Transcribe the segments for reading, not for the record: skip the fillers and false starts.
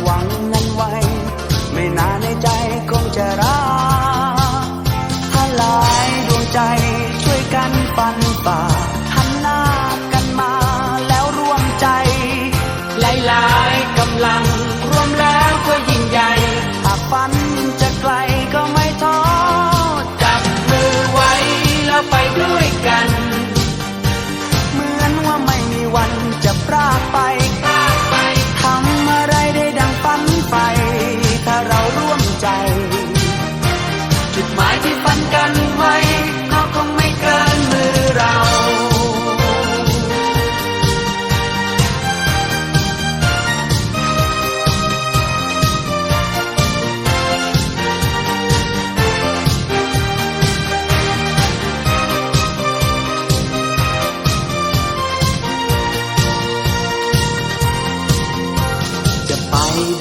หวังนั้นไว้ไม่นานในใจคงจะรักถ้าหลายดวงใจช่วยกันฟันฝ่าหันหน้ากันมาแล้วร่วมใจหลายๆกำลังรวมแล้วก็ยิ่งใหญ่หากฝันจะไกลก็ไม่ท้อจับมือไว้แล้วไปด้วยกันเหมือนว่าไม่มีวันจะพรากไปทำอะไรได้ดังฝันไปถ้าเราร่วมใจจุดหมายที่ฝันกันไว้ก็คงไม่เกินมือเรา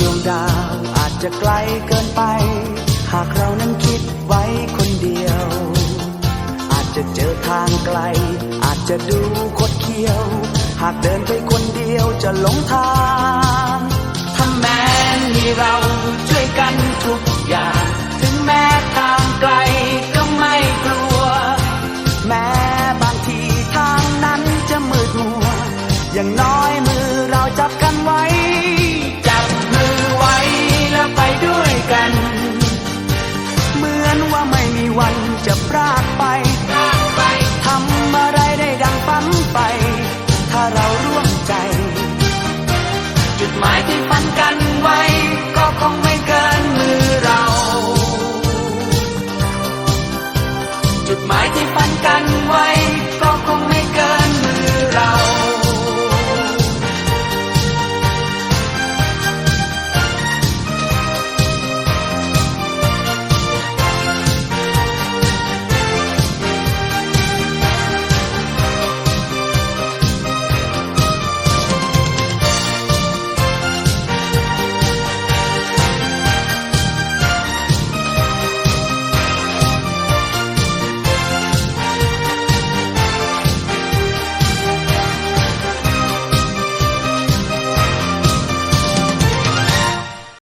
ดวงดาวอาจจะไกลเกินไปหากเรานั้นคิดไว้คนเดียวอาจจะเจอทางไกลอาจจะดูคดเคี้ยวหากเดินไปคนเดียวจะหลงทางถ้าแม้มีเราช่วยกันทุกอย่างถึงแม้ทางไกลก็ไม่กลัวแม้บางทีทางนั้นจะมืดมัวอย่างน้อยมือเราจับกันไว้ไปด้วยกันเหมือนว่าไม่มีวันจะพรากไปทำอะไรได้ดังฝันไปถ้าเราร่วมใจจุดหมายที่